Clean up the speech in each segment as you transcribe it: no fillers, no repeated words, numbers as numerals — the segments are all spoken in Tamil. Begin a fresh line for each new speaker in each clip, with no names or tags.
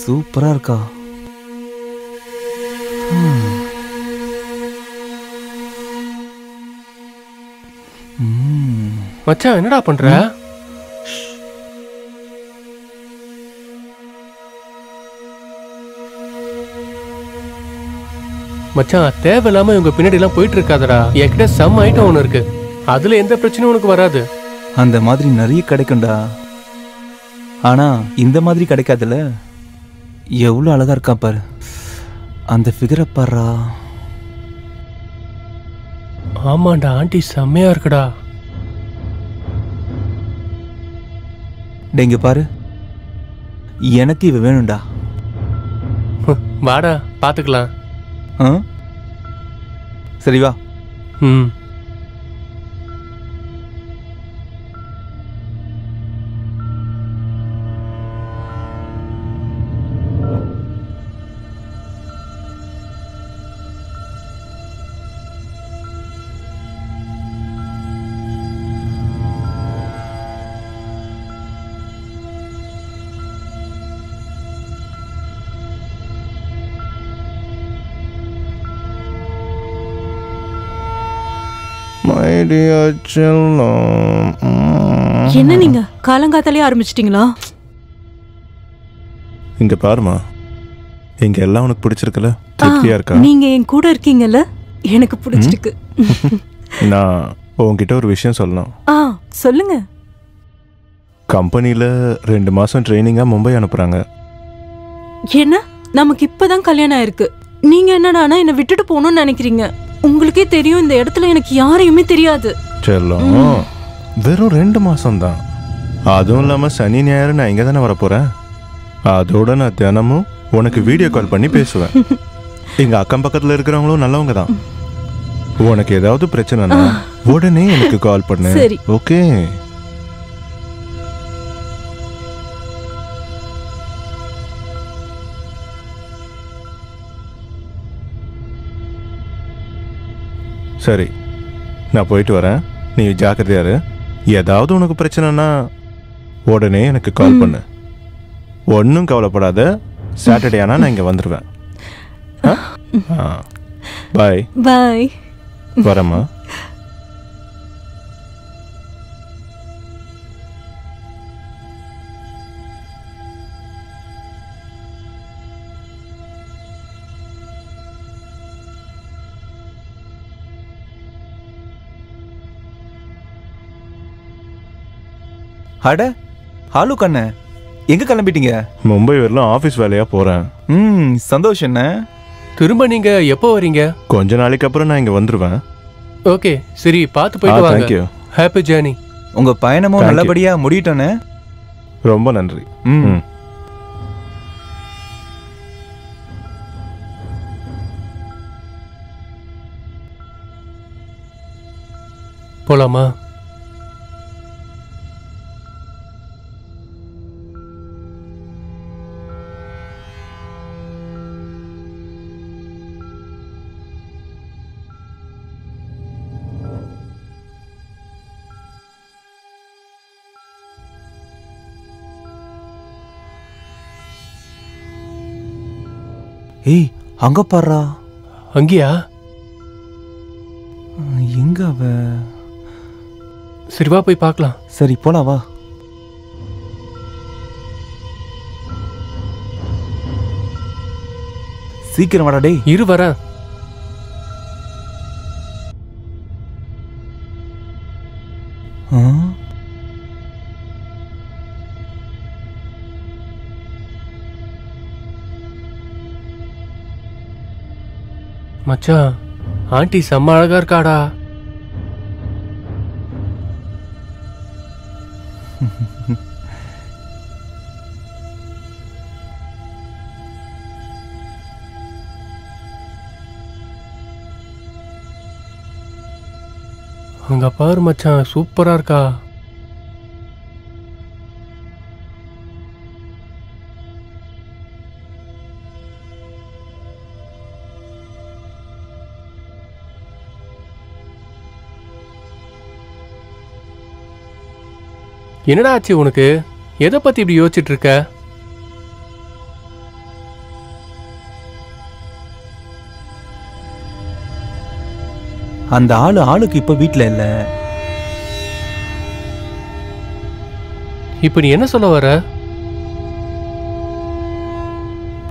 சூப்பரா இருக்கா.
மச்சான் என்னடா பண்ற? மச்சான் தேவையில்லாம இவங்க பின்னாடி எல்லாம் போயிட்டு இருக்காதடா. என்கிட்ட செம்ம ஐட்டம் ஒண்ணு இருக்கு, அதுல எந்த பிரச்சனையும் உனக்கு வராது.
அந்த மாதிரி நிறைய கிடைக்கும்டா, ஆனா இந்த மாதிரி கிடைக்காதுல்ல. எவ்வளவு அழகா இருக்கா பாரு, அந்த ஃபிகரை பாருடா.
ஆமாண்டா, ஆண்டி செம்மையா இருக்குடா.
இங்க பாரு, எனக்கு இவ வேணும்டா.
வாடா பாத்துக்கலாம்.
சரி வா.
என்ன நீங்க காலங்காத்தாலே ஆரம்பிச்சிட்டீங்களா?
இங்க பாருமா, இங்க எல்லாம் உனக்கு பிடிச்சிருக்குல, திருப்தியா இருக்கா?
நீங்க என் கூட இருக்கீங்கல்ல, எனக்கு பிடிச்சிருக்கு.
நான் உன்கிட்ட ஒரு விஷயம் சொல்லணும்.
சொல்லுங்க.
கம்பெனில 2 மாசம் ட்ரைனிங்கா மும்பை அனுப்புறாங்க.
என்ன, நமக்கு இப்பதான் கல்யாணம் ஆயிருக்கு, நீங்க என்னடானா என்ன விட்டுட்டு போகணும்னு நினைக்கிறீங்க? உங்களுக்கே தெரியும் இந்த இடத்துல எனக்கு யாரையுமே தெரியாது.
செல்லம், வெறும் 2 மாசம் தான். அதுவும் இல்லாம சனி ஞாயிறு நான் இங்க தானே வரப்போறேன். அதோட நான் தினமும் உனக்கு வீடியோ கால் பண்ணி பேசுவேன். எங்க அக்கம் பக்கத்துல இருக்கிறவங்களும் நல்லவங்க தான். உனக்கு ஏதாவது பிரச்சனைனா உடனே எனக்கு கால் பண்ணு. ஓகே? சரி, நான் போயிட்டு வரேன். நீ ஜாக்கிரதையா இரு. ஏதாவது உனக்கு பிரச்சனைனா உடனே எனக்கு கால் பண்ணு. ஒன்றும் கவலைப்படாத. சாட்டர்டே ஆனால் நான் இங்கே வந்துடுவேன். பாய்
பாய்.
வரேம்மா.
அட ஹலோ கண்ணே, எங்க கிளம்பிட்டீங்க?
மும்பை வரலாம், ஆஃபீஸ் வேலையா போறேன்.
சந்தோஷம். என்ன
திரும்ப நீங்க எப்போ வரீங்க?
கொஞ்ச நாளைக்கு அப்புறம் நான் இங்க வந்துருவேன்.
ஓகே சரி, பார்த்து போயிட்டு வாங்க.
Thank you.
Happy journey.
உங்க பயணமும் நல்லபடியா முடியட்டோன்னு.
ரொம்ப நன்றி.
போலாமா?
ஏய், அங்க பாருடா.
அங்கயா?
எங்க அவ?
சரி வா போய் பார்க்கலாம்.
சரி போலாம் வா. சீக்கிரம் வாடா டேய்.
இரு வரேன். மச்சான், ஆண்டி செம்ம அழகா இருக்காடா. அங்க பாரு மச்சான், சூப்பரா இருக்கா. என்னடா ஆச்சு உனக்கு? எதை பத்தி இப்படி யோசிச்சுட்டு இருக்க?
அந்த ஆளுக்கு இப்ப வீட்ல இல்ல.
இப்ப நீ என்ன சொல்ல வர?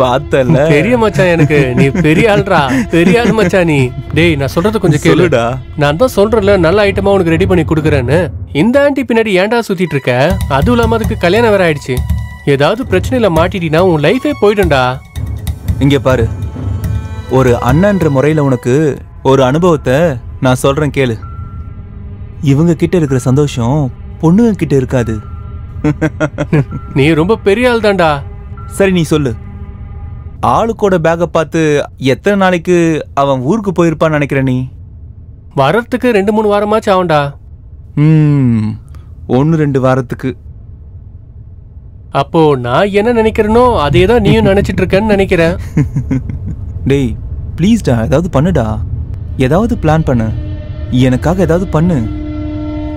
பார்த்தல
பெரிய மச்சான், எனக்கு நீ பெரிய ஆள்ரா, பெரிய ஆள் மச்சான் நீ. டேய் நான் சொல்றது கொஞ்சம் கேளுடா. நான் தான் சொல்றேன்ல, நல்ல ஐட்டமா உனக்கு ரெடி பண்ணி கொடுக்குறேன்னு. இந்த ஆண்டி பின்னாடி ஏன்டா சுத்திட்டு இருக்க? அதுவும் இல்லாம அதுக்கு கல்யாணம் வேற ஆயிடுச்சு. ஏதாவது பிரச்சனையில மாட்டிட்டீங்கன்னா உன் லைஃபே போயிடும்டா.
இங்க பாரு, ஒரு அண்ணன்ற முறையில உனக்கு ஒரு அனுபவத்தை நான் சொல்றேன் கேளு. இவங்க கிட்ட இருக்கிற சந்தோஷம் பொண்ணுங்க கிட்ட இருக்காது.
நீ ரொம்ப பெரிய ஆள் தான்டா.
சரி நீ சொல்லு, ஆளுக்கோட பேக்கை பார்த்து எத்தனை நாளைக்கு அவன் ஊருக்கு போயிருப்பான்னு நினைக்கிற நீ?
வரத்துக்கு 2-3 வாரமாச்சு ஆகும்டா.
1-2 வாரத்துக்கு.
அப்போ நான் என்ன நினைக்கிறேனோ அதே தான் நீயும் நினைச்சிட்டு இருக்கேன்னு நினைக்கிறேன்.
டேய் ப்ளீஸ்டா, ஏதாவது பண்ணுடா, ஏதாவது பிளான் பண்ணு, எனக்காக ஏதாவது பண்ணு.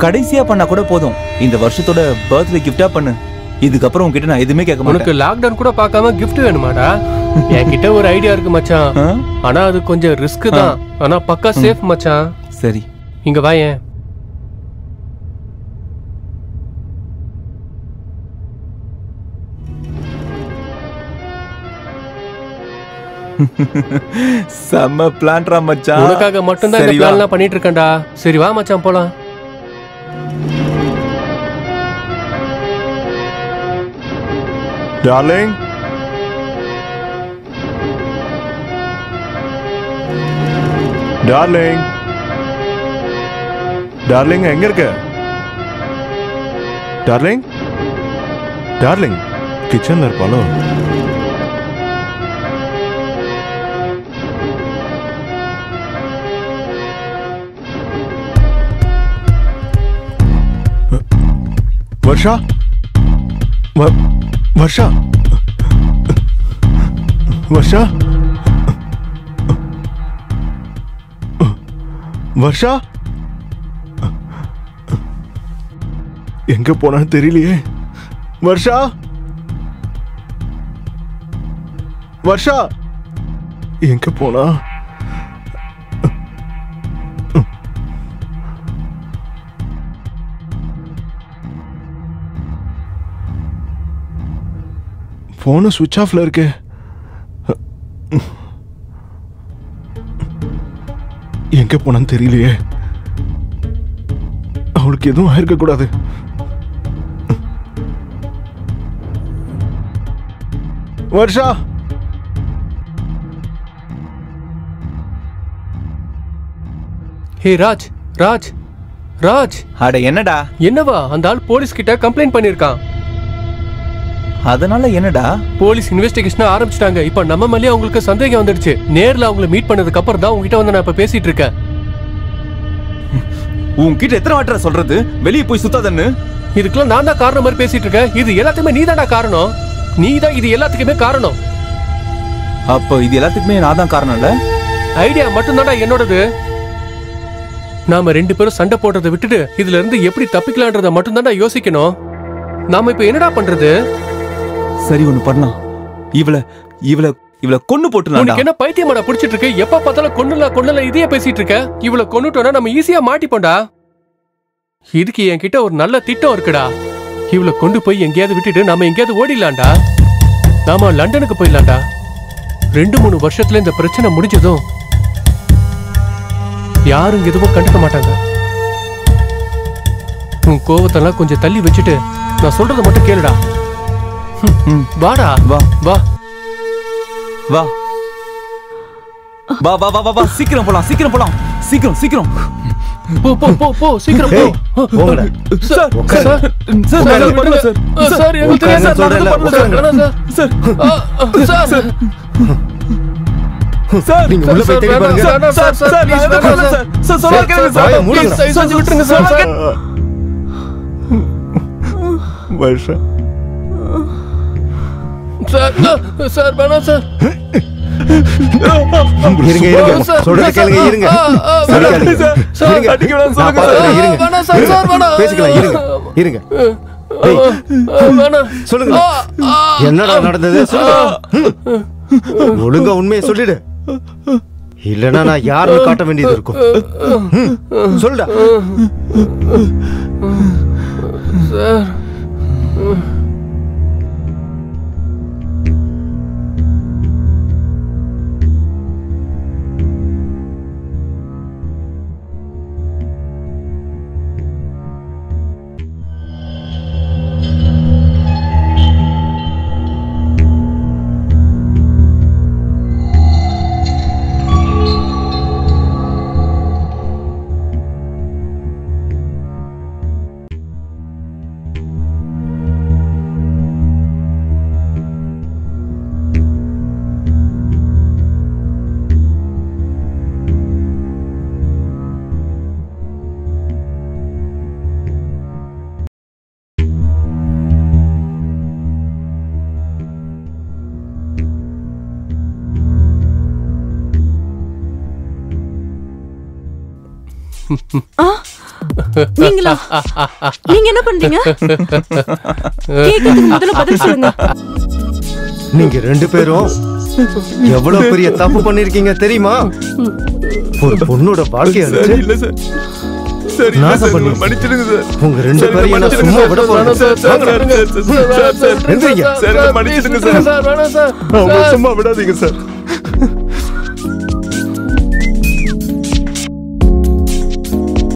கடைசியா பண்ணா கூட போதும், இந்த வருஷத்தோட பர்த்டே கிஃப்டா பண்ணு. இதுக்கப்புறம் உன்கிட்ட நான் எதுவுமே கேட்க மாட்டேன்.
உனக்கு லாக்டவுன் கூட பார்க்காம கிஃப்ட் வேணுமாடா? என்கிட்ட ஒரு ஐடியா இருக்கு மச்சான். ஆனா அது கொஞ்சம் ரிஸ்க் தான், ஆனா பக்கா சேஃப் மச்சான்.
சரி
இங்க வாயேன்.
செம்ம பிளான்டா மச்சான்.
உனக்காக மட்டும் தான் இந்த பிளான்லாம் பண்ணிட்டு இருக்கேன்டா. சரி வா மச்சான் போலாம்.
டார்லிங், டார்லிங், டார்லிங் எங்க இருக்க? டார்லிங், டார்லிங் கிச்சன்ல இருப்பாளோ? வர்ஷா, வர்ஷா, வர்ஷா, வர்ஷா எங்க போனான்னு தெரியலையே. வர்ஷா, வர்ஷா எங்க போனா? போன் சுவிட்ச் ஆஃப்ல இருக்கு. எங்க போனான்னு தெரியலையே. அவளுக்கு எதுவும் ஆயிருக்க கூடாது. வர்ஷா,
ஹே ராஜ், ராஜ், ராஜ்.
அட என்னடா?
என்னவா? அந்த ஆள் போலீஸ் கிட்ட கம்ப்ளைண்ட் பண்ணிருக்கான்.
அதனால என்னடா?
போலீஸ் இன்வெஸ்டிகேஷன் ஆரம்பிச்சிட்டாங்க. இப்ப நம்ம மேலயே அவங்களுக்கு சந்தேகம் வந்துடுச்சு. நேர்ல அவங்கள மீட் பண்ணதுக்கு அப்புறம் தான் உங்ககிட்ட வந்து நான் இப்ப பேசிட்டு இருக்கேன்.
உன்கிட்ட எத்தனை வாட்டரா சொல்றது வெளியே போய் சுத்தாதன்னு?
இதுக்கெல்லாம் நான் தான் காரணம் மாதிரி பேசிட்டு இருக்கேன். இது எல்லாத்துக்குமே நீ தான்டா காரணம். நீ தான் இது எல்லாத்துக்குமே காரணம்.
அப்போ இது எல்லாத்துக்குமே நான் தான் காரணம் இல்ல?
ஐடியா மட்டும் தான்டா என்னோடது. நாம 2 பேரும் சண்டை போடுறதை விட்டுட்டு இதுல இருந்து எப்படி தப்பிக்கலான்றத மட்டும் தான்டா யோசிக்கணும். நாம இப்ப என்னடா பண்றது?
சரி ஒண்ணு பண்ணலாம். இவள கொன்னு போட்டுலாம்.
உனக்கு என்ன பைத்தியமாடா பிடிச்சிட்டு இருக்கு? எப்ப பார்த்தாலும் கொன்னுல இதையே பேசிட்டு இருக்க. இவள கொன்னுட்டோம்னா நம்ம ஈஸியா மாட்டிப்போம்டா. இதுக்கு என்கிட்ட ஒரு நல்ல திட்டம் இருக்குடா. இவள கொண்டு போய் எங்கேயாவது விட்டுட்டு நாம எங்கேயாவது ஓடிடலாம்டா. நாம லண்டனுக்கு போயிடலாம்டா. 2-3 வருஷத்துல இந்த பிரச்சனை முடிஞ்சதும் யாரும் எதுவும் கண்டுக்க மாட்டாங்க. உன் கோவத்தெல்லாம் கொஞ்சம் தள்ளி வச்சுட்டு நான் சொல்றதை மட்டும் கேளுடா. வாடா,
வா
வா
வா வா வா வா வா வா. சீக்கிரம் போலாம், சீக்கிரம் போலாம், சீக்கிரம் சீக்கிரம்.
போ போ போ போ சீக்கிரம் போ.
போங்கடா.
சார்
சார் சார்
சார் எனக்கு தெரியாது சார்.
சார் சார்
நீங்க உள்ள போய் தேடி பாருங்க.
சார் please வேணாம் சார். சார் சொல்ல கேளுங்க சார்.
மூடுங்க.
தயவு செஞ்சு விட்டுருங்க சார்.
வருஷா
சார் வேணாம் சார்.
இருங்க சொல்றது கேளுங்க. இருங்க
அடிக்க வேணாம் சொல்லுங்க
வேணாம் சார். சார் வேணாம்.
பேசிக்கலாம். இருங்க
வேணாம்.
சொல்லுங்க என்னடா நடந்தது சொல்லுங்க. ஒழுங்கா உண்மையை சொல்லிடு, இல்லனா நான் யாருன்னு காட்ட வேண்டியது இருக்கும். சொல்லுடா.
சார்
நீங்களா? நீங்க என்ன பண்றீங்க? கேக்குறதுக்கு முதல்ல பதில் சொல்லுங்க.
நீங்க ரெண்டு பேரும் எவ்வளவு பெரிய தப்பு பண்ணிருக்கீங்க தெரியுமா? ஒரு பொண்ணோட வாழ்க்கைய அழிச்சு
இல்ல சார். சரி
நாசம் பண்ணி
மன்னிச்சிடுங்க சார்.
உங்க ரெண்டு பேரையும் நான் சும்மா விட போறேன்.
சார்
எந்திரிங்க.
சார் மன்னிச்சிடுங்க சார்.
சார் வேணாம் சார்.
சும்மா விடாதீங்க சார்.